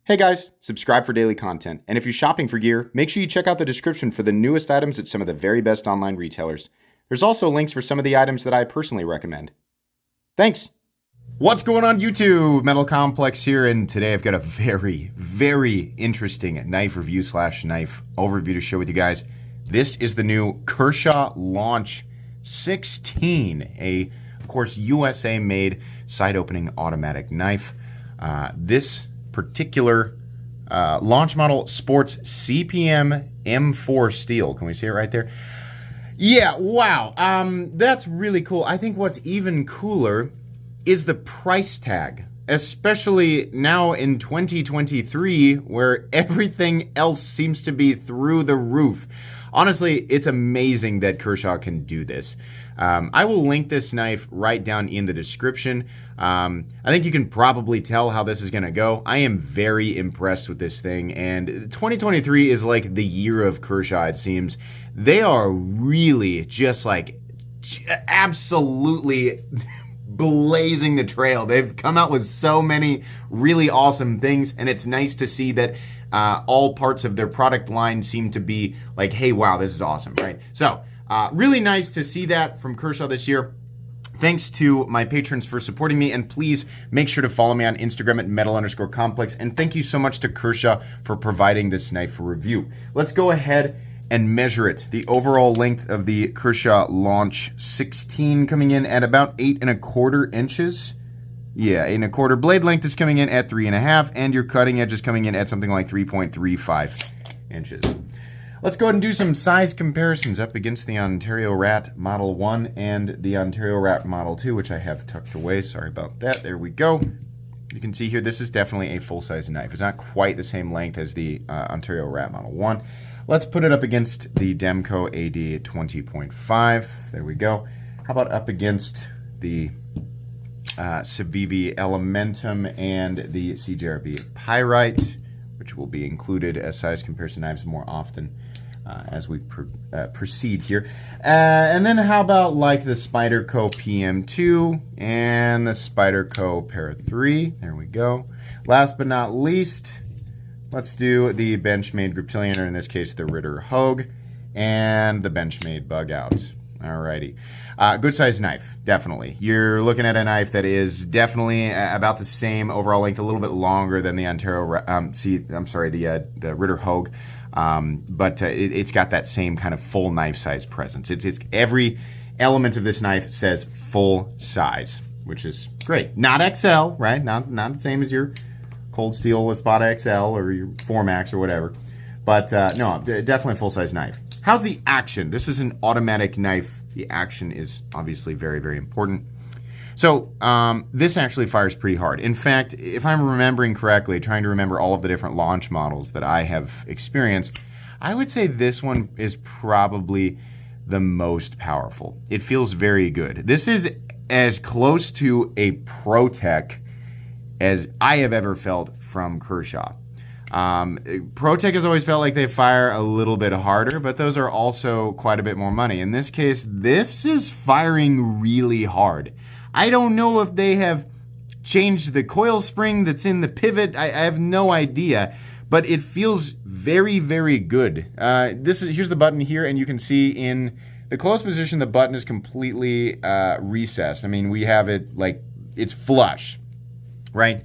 Hey guys, subscribe for daily content. And if you're shopping for gear, make sure you check out the description for the newest items at some of the very best online retailers. There's also links for some of the items that I personally recommend. Thanks! What's going on YouTube? Metal Complex here, and today I've got a very interesting knife review / knife overview to share with you guys. This is the new Kershaw Launch 16, of course, USA-made side-opening automatic knife. This particular launch model sports CPM M4 steel. Can we see it right there? Yeah, wow. That's really cool. I think what's even cooler is the price tag, especially now in 2023 where everything else seems to be through the roof. Honestly, it's amazing that Kershaw can do this. I will link this knife right down in the description. I think you can probably tell how this is going to go. I am very impressed with this thing, and 2023 is like the year of Kershaw, it seems. They are really just like absolutely blazing the trail. They've come out with so many really awesome things, and it's nice to see that all parts of their product line seem to be like, hey, wow, this is awesome, right? So, really nice to see that from Kershaw this year. Thanks to my patrons for supporting me, and please make sure to follow me on Instagram at metal_complex, and thank you so much to Kershaw for providing this knife for review. Let's go ahead and measure it. The overall length of the Kershaw Launch 16 coming in at about 8¼ inches. Yeah, 8¼ blade length is coming in at 3.5, and your cutting edge is coming in at something like 3.35 inches. Let's go ahead and do some size comparisons up against the Ontario Rat Model 1 and the Ontario Rat Model 2, which I have tucked away. Sorry about that. There we go. You can see here, this is definitely a full-size knife. It's not quite the same length as the Ontario Rat Model 1. Let's put it up against the Demco AD 20.5. There we go. How about up against the Civivi Elementum and the CJRB Pyrite, which will be included as size comparison knives more often as we proceed here. And then how about like the Spyderco PM2 and the Spyderco Para 3. There we go. Last but not least, let's do the Benchmade Griptilian, or in this case the Ritter Hogue, and the Benchmade Bug Out. Alrighty. Good size knife, definitely. You're looking at a knife that is definitely about the same overall length, a little bit longer than the Ontario, the Ritter Hogue, but it's got that same kind of full knife size presence. It's every element of this knife says full size, which is great. Not XL, right? Not the same as your Cold Steel Espada XL or your Formax or whatever, but no, definitely a full size knife. How's the action? This is an automatic knife. The action is obviously very important. So this actually fires pretty hard. In fact, if I'm remembering correctly, trying to remember all of the different launch models that I have experienced, I would say this one is probably the most powerful. It feels very good. This is as close to a ProTech as I have ever felt from Kershaw. ProTech has always felt like they fire a little bit harder, but those are also quite a bit more money. In this case, this is firing really hard. I don't know if they have changed the coil spring that's in the pivot. I have no idea, but it feels very good. Here's the button here, and you can see in the close position, the button is completely recessed. I mean, we have it like it's flush, right?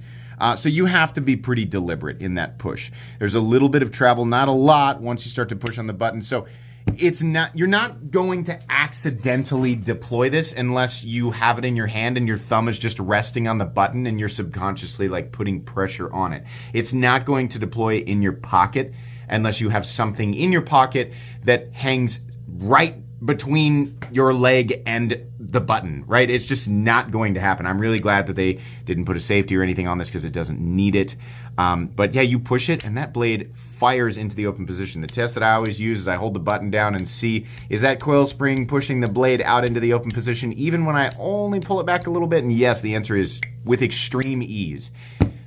So you have to be pretty deliberate in that push. There's a little bit of travel, not a lot, once you start to push on the button. So you're not going to accidentally deploy this unless you have it in your hand and your thumb is just resting on the button and you're subconsciously like putting pressure on it. It's not going to deploy in your pocket unless you have something in your pocket that hangs right between your leg and the button, right? It's just not going to happen. I'm really glad that they didn't put a safety or anything on this because it doesn't need it. But yeah, you push it and that blade fires into the open position. The test that I always use is I hold the button down and see, is that coil spring pushing the blade out into the open position even when I only pull it back a little bit? And yes, the answer is with extreme ease.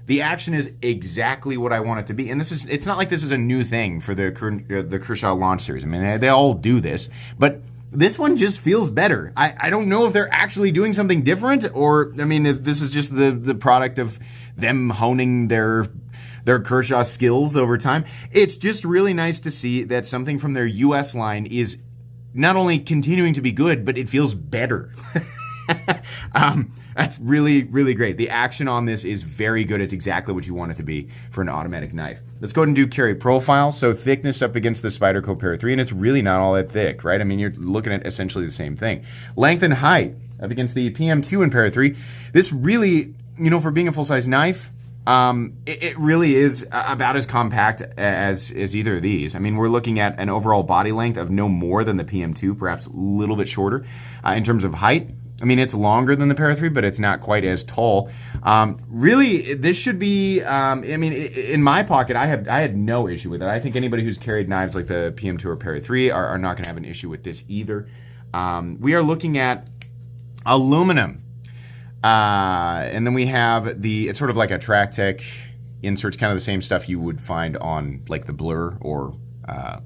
The action is exactly what I want it to be. And it's not like this is a new thing for the Kershaw Launch series. I mean, they all do this, but this one just feels better. I don't know if they're actually doing something different, or, I mean, if this is just the product of them honing their their Kershaw skills over time. It's just really nice to see that something from their US line is not only continuing to be good, but it feels better. That's really, really great. The action on this is very good. It's exactly what you want it to be for an automatic knife. Let's go ahead and do carry profile. So thickness up against the Spyderco Para 3, and it's really not all that thick, right? I mean, you're looking at essentially the same thing. Length and height up against the PM2 and Para 3. This really, for being a full-size knife, it really is about as compact as either of these. I mean, we're looking at an overall body length of no more than the PM2, perhaps a little bit shorter. In terms of height, I mean, it's longer than the Para 3, but it's not quite as tall. Really, this should be, I mean, in my pocket, I had no issue with it. I think anybody who's carried knives like the PM2 or Para 3 are not going to have an issue with this either. We are looking at aluminum. And then we have it's sort of like a TrackTech insert. It's kind of the same stuff you would find on like the Blur or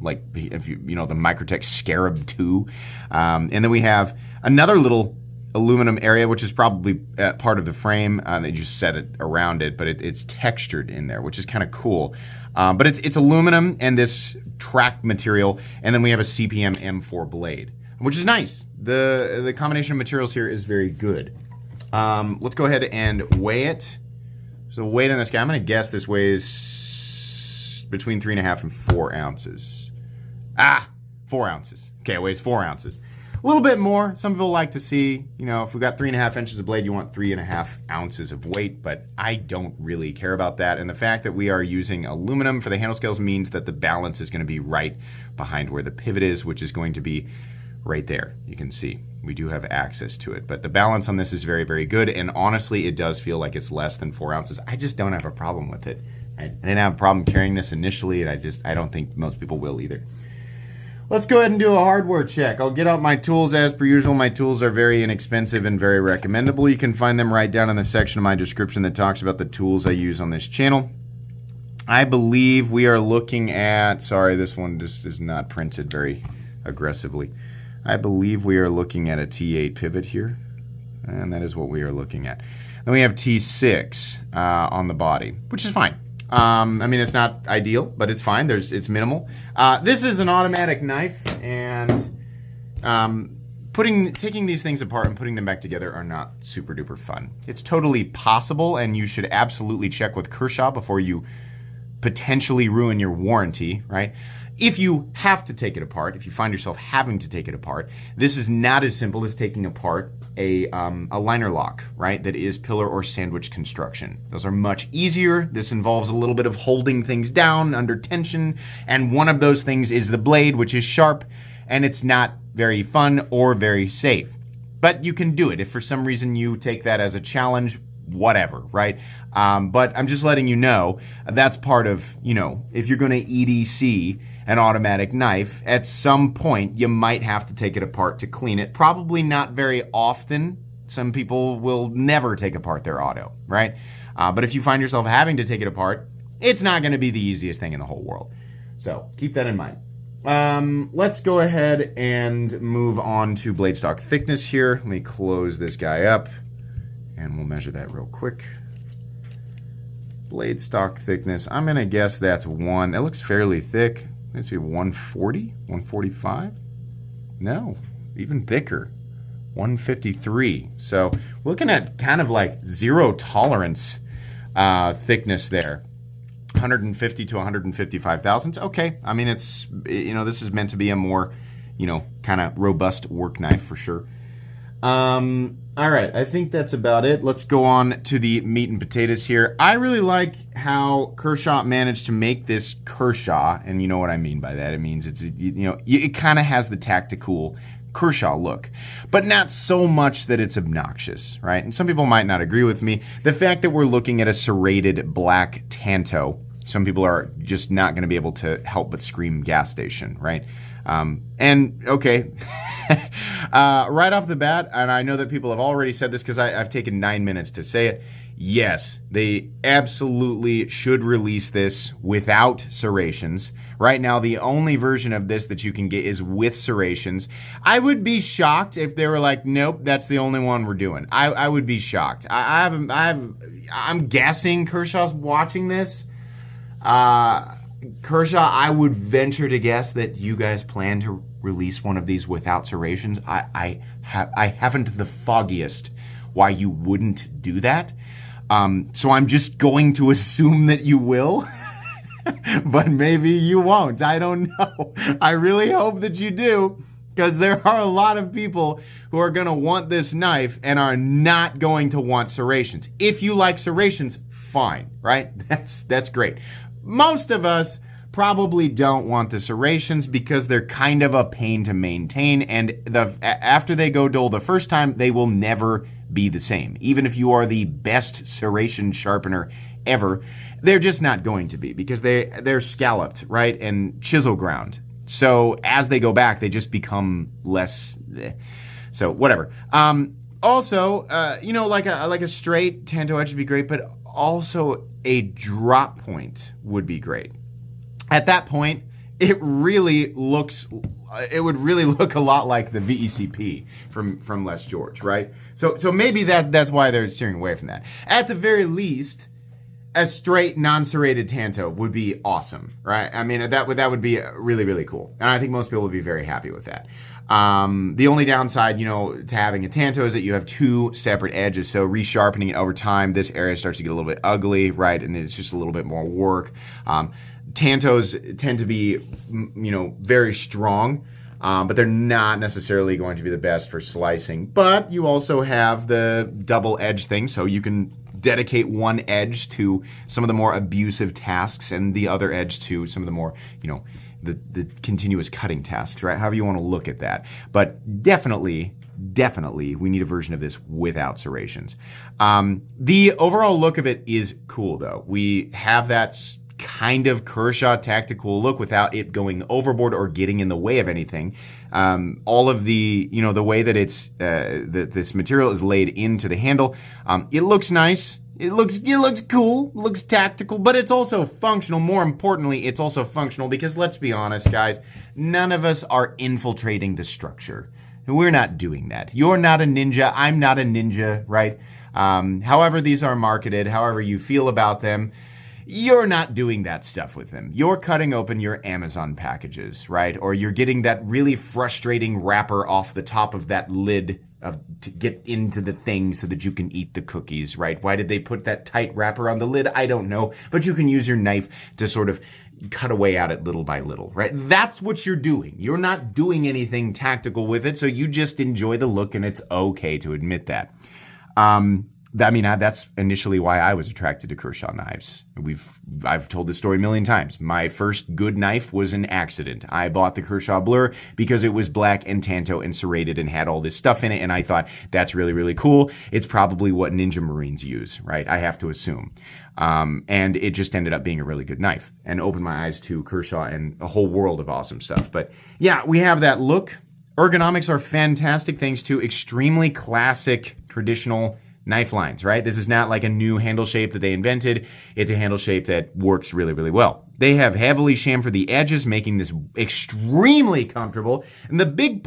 like if the Microtech Scarab 2. And then we have another little aluminum area, which is probably part of the frame. They just set it around it, but it's textured in there, which is kind of cool. But it's aluminum and this track material, and then we have a CPM M4 blade, which is nice. The combination of materials here is very good. Let's go ahead and weigh it. So the weight on this guy, I'm going to guess this weighs between 3.5 and 4 ounces. 4 ounces. Okay, it weighs 4 ounces. A little bit more. Some people like to see, if we've got 3.5 inches of blade, you want 3.5 ounces of weight, but I don't really care about that. And the fact that we are using aluminum for the handle scales means that the balance is going to be right behind where the pivot is, which is going to be right there. You can see we do have access to it, but the balance on this is very, very good. And honestly, it does feel like it's less than 4 ounces. I just don't have a problem with it. I didn't have a problem carrying this initially, and I don't think most people will either. Let's go ahead and do a hardware check. I'll get out my tools as per usual. My tools are very inexpensive and very recommendable. You can find them right down in the section of my description that talks about the tools I use on this channel. I believe we are looking at, sorry, this one just is not printed very aggressively. I believe we are looking at a T8 pivot here, and that is what we are looking at. Then we have T6 on the body, which is fine. I mean, it's not ideal, but it's fine. It's minimal. This is an automatic knife, and taking these things apart and putting them back together are not super duper fun. It's totally possible, and you should absolutely check with Kershaw before you potentially ruin your warranty, right? If you have to take it apart, if you find yourself having to take it apart, this is not as simple as taking apart a liner lock, right? That is pillar or sandwich construction. Those are much easier. This involves a little bit of holding things down under tension, and one of those things is the blade, which is sharp, and it's not very fun or very safe. But you can do it. If for some reason you take that as a challenge, whatever, right? But I'm just letting you know that's part of, if you're going to EDC an automatic knife, at some point you might have to take it apart to clean it. Probably not very often. Some people will never take apart their auto, right? But if you find yourself having to take it apart, it's not going to be the easiest thing in the whole world. So keep that in mind. Let's go ahead and move on to blade stock thickness here. Let me close this guy up, and we'll measure that real quick. Blade stock thickness, I'm going to guess that's 1. It looks fairly thick. Let's see, 140, 145? No, even thicker, 153. So looking at kind of like zero tolerance thickness there. 150 to 155 thousandths. Okay, I mean, it's, this is meant to be a more, kind of robust work knife for sure. All right, I think that's about it. Let's go on to the meat and potatoes here. I really like how Kershaw managed to make this Kershaw, and you know what I mean by that. It means it kind of has the tactical Kershaw look, but not so much that it's obnoxious, right? And some people might not agree with me. The fact that we're looking at a serrated black Tanto, some people are just not going to be able to help but scream gas station, right? And okay, right off the bat, and I know that people have already said this because I've taken 9 minutes to say it. Yes, they absolutely should release this without serrations. Right now, the only version of this that you can get is with serrations. I would be shocked if they were like, nope, that's the only one we're doing. I would be shocked. I'm guessing Kershaw's watching this. Kershaw, I would venture to guess that you guys plan to release one of these without serrations. I haven't the foggiest why you wouldn't do that. So I'm just going to assume that you will. But maybe you won't. I don't know. I really hope that you do, because there are a lot of people who are going to want this knife and are not going to want serrations. If you like serrations, fine, right? That's great. Most of us probably don't want the serrations because they're kind of a pain to maintain, and after they go dull the first time, they will never be the same. Even if you are the best serration sharpener ever, they're just not going to be, because they're scalloped, right, and chisel ground. So as they go back, they just become less. So whatever. Also, like a straight tanto edge would be great, but also a drop point would be great. At that point, it would really look a lot like the VECP from Les George, right? So maybe that's why they're steering away from that. At the very least, a straight non-serrated tanto would be awesome, right? I mean, that would be really, really cool. And I think most people would be very happy with that. The only downside, to having a tanto is that you have two separate edges. So resharpening it over time, this area starts to get a little bit ugly, right? And it's just a little bit more work. Tantos tend to be, very strong, but they're not necessarily going to be the best for slicing. But you also have the double edge thing, so you can dedicate one edge to some of the more abusive tasks and the other edge to some of the more, the continuous cutting tasks, right? However you want to look at that. But definitely, we need a version of this without serrations. The overall look of it is cool, though. We have that kind of Kershaw tactical look without it going overboard or getting in the way of anything. All of the, the way that it's this material is laid into the handle, it looks nice. It looks cool, looks tactical, but it's also functional. More importantly, it's also functional because, let's be honest, guys, none of us are infiltrating the structure. We're not doing that. You're not a ninja. I'm not a ninja, right? However these are marketed, however you feel about them, you're not doing that stuff with them. You're cutting open your Amazon packages, right? Or you're getting that really frustrating wrapper off the top of that lid to get into the thing so that you can eat the cookies, right? Why did they put that tight wrapper on the lid? I don't know. But you can use your knife to sort of cut away at it little by little, right? That's what you're doing. You're not doing anything tactical with it, so you just enjoy the look, and it's okay to admit that. That's initially why I was attracted to Kershaw knives. I've told this story a million times. My first good knife was an accident. I bought the Kershaw Blur because it was black and tanto and serrated and had all this stuff in it, and I thought, that's really, really cool. It's probably what Ninja Marines use, right? I have to assume. And it just ended up being a really good knife and opened my eyes to Kershaw and a whole world of awesome stuff. But yeah, we have that look. Ergonomics are fantastic thanks to extremely classic traditional knife lines, right? This is not like a new handle shape that they invented. It's a handle shape that works really, really well. They have heavily chamfered the edges, making this extremely comfortable. And the biggest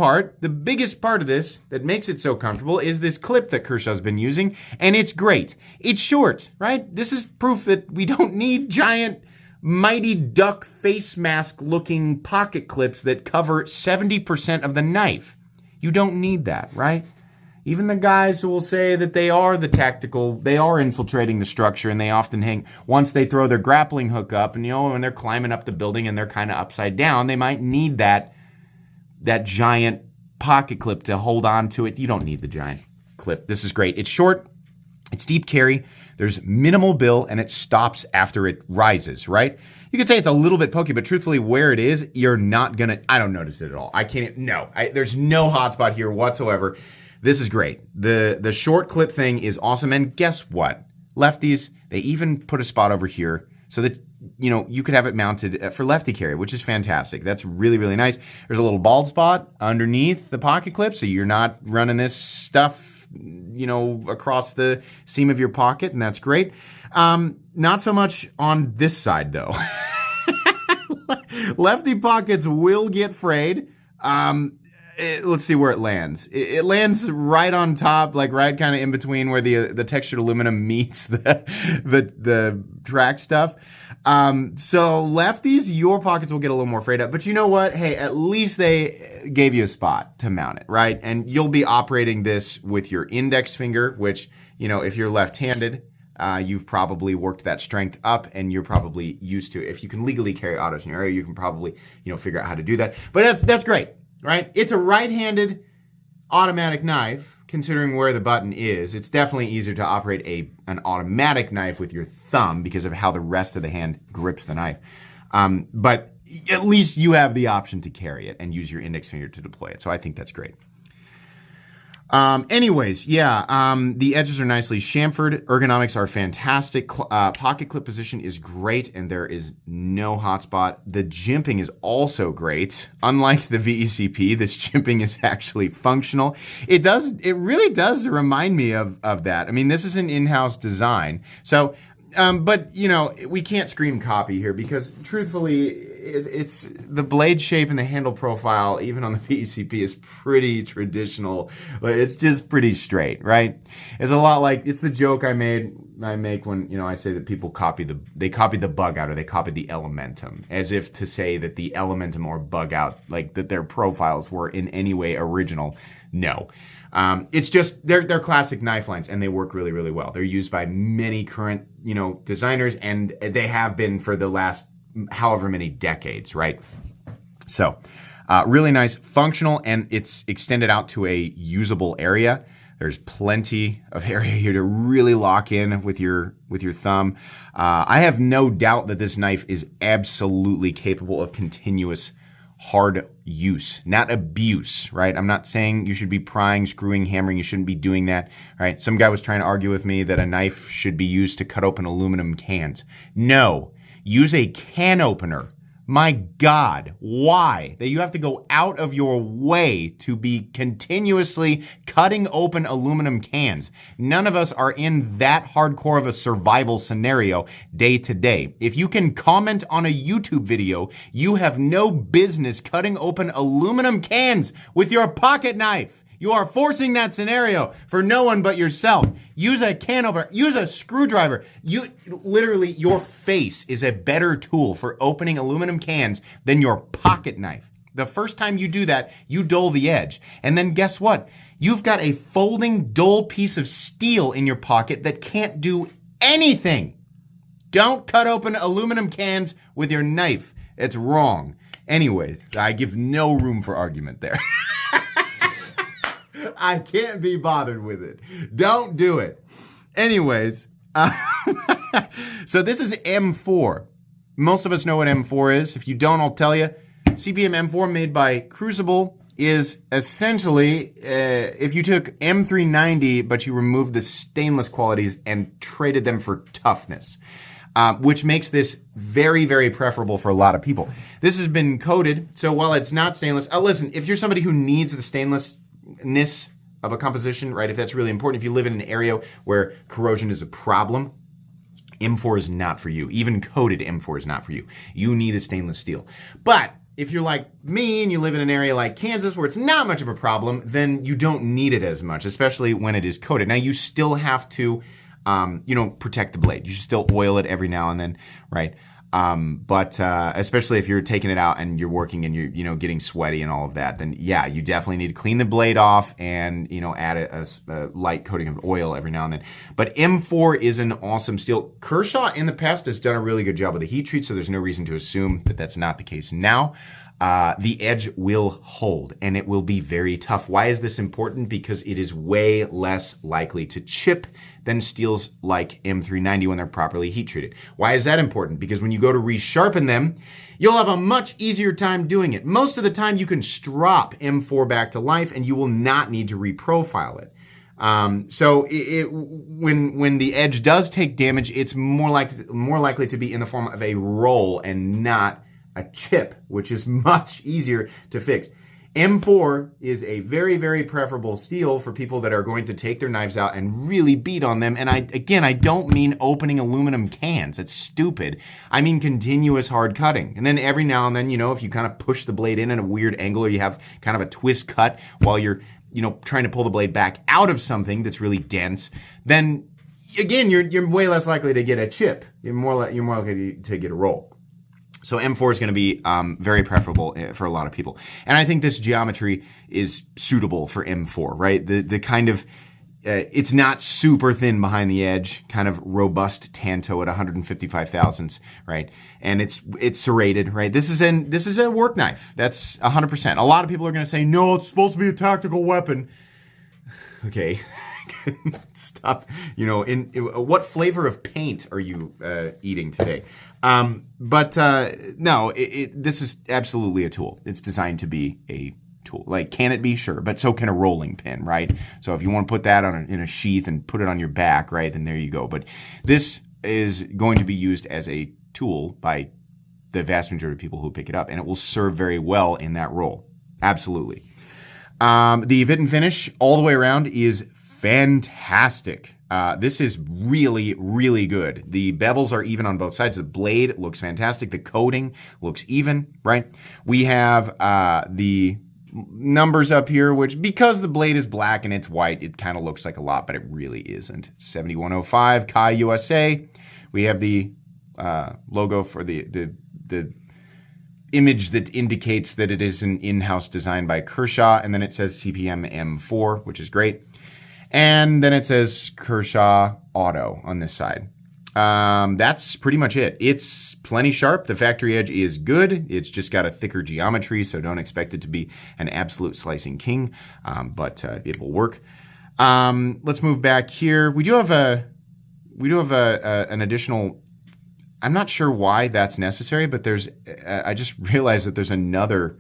part of this that makes it so comfortable is this clip that Kershaw's been using, and it's great. It's short, right? This is proof that we don't need giant Mighty Duck face mask looking pocket clips that cover 70% of the knife. You don't need that, right? Even the guys who will say that they are the tactical, they are infiltrating the structure, and they often hang, once they throw their grappling hook up, and when they're climbing up the building and they're kind of upside down, they might need that giant pocket clip to hold on to it. You don't need the giant clip. This is great. It's short, it's deep carry, there's minimal bill, and it stops after it rises, right? You could say it's a little bit pokey, but truthfully, where it is, you're not gonna, I don't notice it at all. There's no hot spot here whatsoever. This is great. The short clip thing is awesome. And guess what? Lefties, they even put a spot over here so that, you could have it mounted for lefty carry, which is fantastic. That's really, really nice. There's a little bald spot underneath the pocket clip, so you're not running this stuff, across the seam of your pocket, and that's great. Not so much on this side, though. Lefty pockets will get frayed. Let's see where it lands. It lands right on top, like right kind of in between where the textured aluminum meets the track stuff. So lefties, your pockets will get a little more frayed up, but you know what? Hey, at least they gave you a spot to mount it, right? And you'll be operating this with your index finger, which, if you're left-handed, you've probably worked that strength up and you're probably used to it. If you can legally carry autos in your area, you can probably, figure out how to do that. But that's great, right? It's a right-handed automatic knife. Considering where the button is, it's definitely easier to operate an automatic knife with your thumb because of how the rest of the hand grips the knife. But at least you have the option to carry it and use your index finger to deploy it. So I think that's great. The edges are nicely chamfered. Ergonomics are fantastic. Pocket clip position is great, and there is no hotspot. The jimping is also great. Unlike the VECP, this jimping is actually functional. It really does remind me of that. I mean, this is an in-house design. So, but we can't scream copy here because truthfully, it's the blade shape and the handle profile, even on the VECP, is pretty traditional. It's just pretty straight, right? It's a lot like, it's the joke I make when, I say that people copy the bug out, or they copied the Elementum, as if to say that the Elementum or bug out, like that their profiles were in any way original. No. It's just, they're classic knife lines, and they work really, really well. They're used by many current, designers, and they have been for the last however many decades, right? So, really nice, functional, and it's extended out to a usable area. There's plenty of area here to really lock in with your thumb. I have no doubt that this knife is absolutely capable of continuous hard use, not abuse, right? I'm not saying you should be prying, screwing, hammering. You shouldn't be doing that, right? Some guy was trying to argue with me that a knife should be used to cut open aluminum cans. No, use a can opener. My God, why? That you have to go out of your way to be continuously cutting open aluminum cans. None of us are in that hardcore of a survival scenario day to day. If you can comment on a YouTube video, you have no business cutting open aluminum cans with your pocket knife. You are forcing that scenario for no one but yourself. Use a can opener. Use a screwdriver. Literally, your face is a better tool for opening aluminum cans than your pocket knife. The first time you do that, you dull the edge. And then guess what? You've got a folding, dull piece of steel in your pocket that can't do anything. Don't cut open aluminum cans with your knife. It's wrong. Anyways, I give no room for argument there. I can't be bothered with it. Don't do it. Anyways, so this is M4. Most of us know what M4 is. If you don't, I'll tell you. CBM M4 made by Crucible is essentially if you took M390 but you removed the stainless qualities and traded them for toughness, which makes this very, very preferable for a lot of people. This has been coated, so while it's not stainless, listen, if you're somebody who needs the stainlessness of a composition, right, if that's really important, if you live in an area where corrosion is a problem, M4 is not for you. Even coated M4 is not for you. You need a stainless steel. But if you're like me and you live in an area like Kansas where it's not much of a problem, then you don't need it as much, especially when it is coated. Now, you still have to, protect the blade. You should still oil it every now and then, right? But especially if you're taking it out and you're working and you're, getting sweaty and all of that, then yeah, you definitely need to clean the blade off and, add a light coating of oil every now and then. But M4 is an awesome steel. Kershaw in the past has done a really good job with the heat treat, so there's no reason to assume that that's not the case now. The edge will hold and it will be very tough. Why is this important? Because it is way less likely to chip than steels like M390 when they're properly heat treated. Why is that important? Because when you go to resharpen them, you'll have a much easier time doing it. Most of the time you can strop M4 back to life and you will not need to reprofile it. So when the edge does take damage, it's more likely to be in the form of a roll and not a chip, which is much easier to fix. M4 is a very, very preferable steel for people that are going to take their knives out and really beat on them. And I don't mean opening aluminum cans. It's stupid. I mean continuous hard cutting. And then every now and then, if you kind of push the blade in a weird angle or you have kind of a twist cut while you're, trying to pull the blade back out of something that's really dense, then again, you're way less likely to get a chip. You're more likely to get a roll. So M4 is going to be very preferable for a lot of people. And I think this geometry is suitable for M4, right? The kind of, it's not super thin behind the edge, kind of robust tanto at 155 thousandths, right? And it's serrated, right? This is a work knife. That's 100%. A lot of people are going to say, no, it's supposed to be a tactical weapon. Okay. Stop. What flavor of paint are you eating today? No, this is absolutely a tool. It's designed to be a tool. Like, can it be? Sure. But so can a rolling pin, right? So if you want to put that in a sheath and put it on your back, right, then there you go. But this is going to be used as a tool by the vast majority of people who pick it up, and it will serve very well in that role. Absolutely. The fit and finish all the way around is fantastic. This is really, really good. The bevels are even on both sides. The blade looks fantastic. The coating looks even, right? We have the numbers up here, which, because the blade is black and it's white, it kind of looks like a lot, but it really isn't. 7105, Kai USA. We have the logo for the image that indicates that it is an in-house design by Kershaw, and then it says CPM M4, which is great. And then it says Kershaw Auto on this side. That's pretty much it. It's plenty sharp. The factory edge is good. It's just got a thicker geometry, so don't expect it to be an absolute slicing king, but it will work. Let's move back here. We do have an additional. I'm not sure why that's necessary, but I just realized that there's another.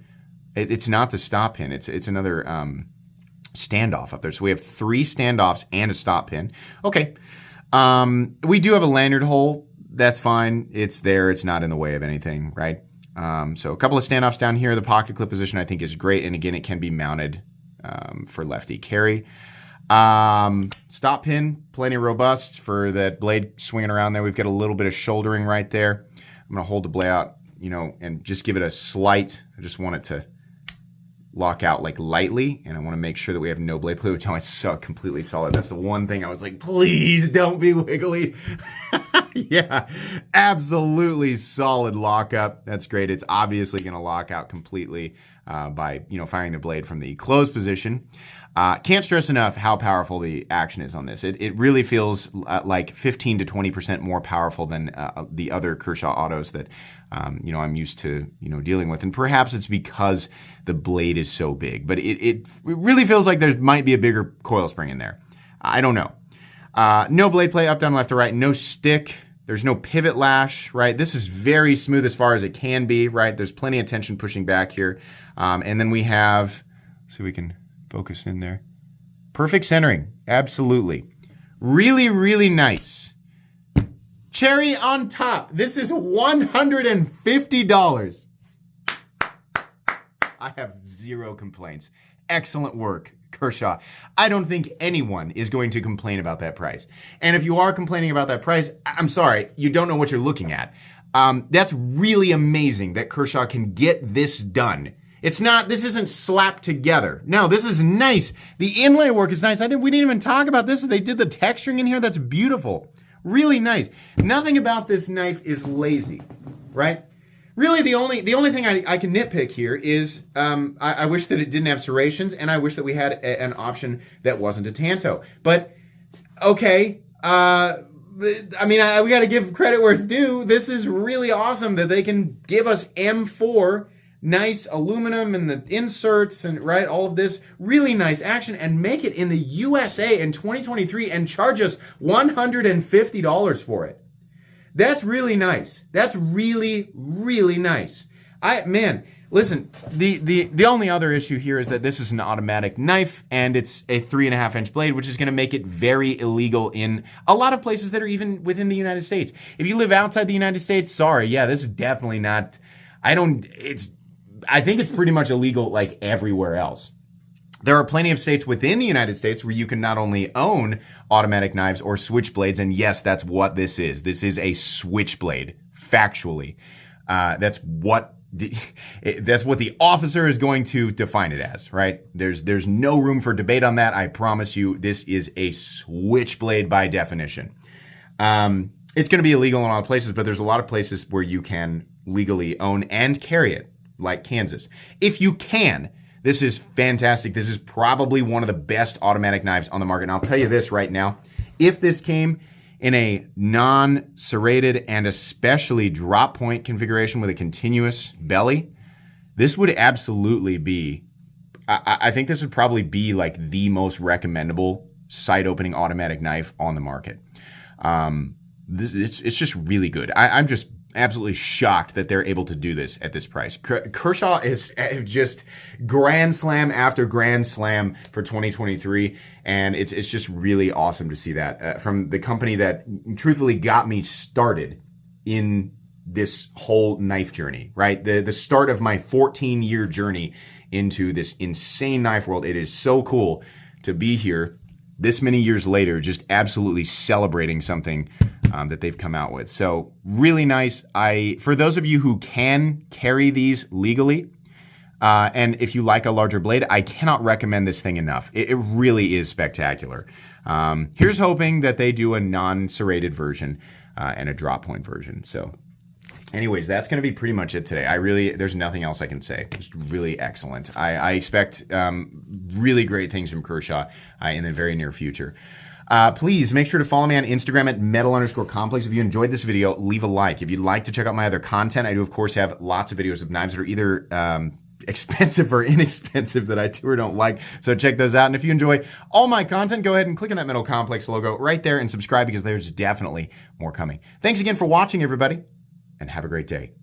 It's not the stop pin. It's another standoff up there. So we have 3 standoffs and a stop pin. Okay. We do have a lanyard hole. That's fine. It's there. It's not in the way of anything, right? So a couple of standoffs down here. The pocket clip position I think is great. And again, it can be mounted for lefty carry. Stop pin, plenty robust for that blade swinging around there. We've got a little bit of shouldering right there. I'm going to hold the blade out, and just give it a slight, I just want it to lock out like lightly, and I want to make sure that we have no blade play, which it's so completely solid. That's the one thing I was like, please don't be wiggly. Yeah, absolutely solid lockup. That's great. It's obviously going to lock out completely by firing the blade from the closed position. Can't stress enough how powerful the action is on this. It really feels like 15 to 20% more powerful than the other Kershaw autos that I'm used to dealing with, and perhaps it's because the blade is so big. But it really feels like there might be a bigger coil spring in there. I don't know. No blade play up, down, left, or right. No stick. There's no pivot lash, right? This is very smooth as far as it can be, right? There's plenty of tension pushing back here. And then we have, let's see if we can focus in there. Perfect centering, absolutely. Really, really nice. Cherry on top. This is $150. I have zero complaints. Excellent work, Kershaw. I don't think anyone is going to complain about that price. And if you are complaining about that price, I'm sorry, you don't know what you're looking at. That's really amazing that Kershaw can get this done. This isn't slapped together. No, this is nice. The inlay work is nice. We didn't even talk about this. They did the texturing in here. That's beautiful. Really nice. Nothing about this knife is lazy, right? Really, the only thing I can nitpick here is I wish that it didn't have serrations, and I wish that we had an option that wasn't a tanto. But okay, we got to give credit where it's due. This is really awesome that they can give us M4, nice aluminum and the inserts and right, all of this really nice action, and make it in the USA in 2023 and charge us $150 for it. That's really nice. That's really, really nice. Listen, the only other issue here is that this is an automatic knife and it's a 3.5-inch blade, which is going to make it very illegal in a lot of places that are even within the United States. If you live outside the United States, sorry, yeah, this is definitely not, I think it's pretty much illegal like everywhere else. There are plenty of states within the United States where you can not only own automatic knives or switchblades, and yes, that's what this is. This is a switchblade, factually. That's what the officer is going to define it as, right? There's no room for debate on that. I promise you, this is a switchblade by definition. It's going to be illegal in a lot of places, but there's a lot of places where you can legally own and carry it, like Kansas. If you can, this is fantastic. This is probably one of the best automatic knives on the market. And I'll tell you this right now. If this came in a non-serrated and especially drop point configuration with a continuous belly, this would absolutely be, I think this would probably be like the most recommendable sight opening automatic knife on the market. It's just really good. I'm just absolutely shocked that they're able to do this at this price. Kershaw is just grand slam after grand slam for 2023, and it's just really awesome to see that from the company that truthfully got me started in this whole knife journey, right? The start of my 14-year journey into this insane knife world. It is so cool to be here this many years later, just absolutely celebrating something that they've come out with. So really nice. For those of you who can carry these legally, and if you like a larger blade, I cannot recommend this thing enough. It really is spectacular. Here's hoping that they do a non-serrated version and a drop point version. So anyways, that's going to be pretty much it today. There's nothing else I can say. Just really excellent. I expect really great things from Kershaw in the very near future. Please make sure to follow me on Instagram at metal_complex. If you enjoyed this video, leave a like. If you'd like to check out my other content, I do, of course, have lots of videos of knives that are either expensive or inexpensive that I do or don't like. So check those out. And if you enjoy all my content, go ahead and click on that Metal Complex logo right there and subscribe because there's definitely more coming. Thanks again for watching, everybody, and have a great day.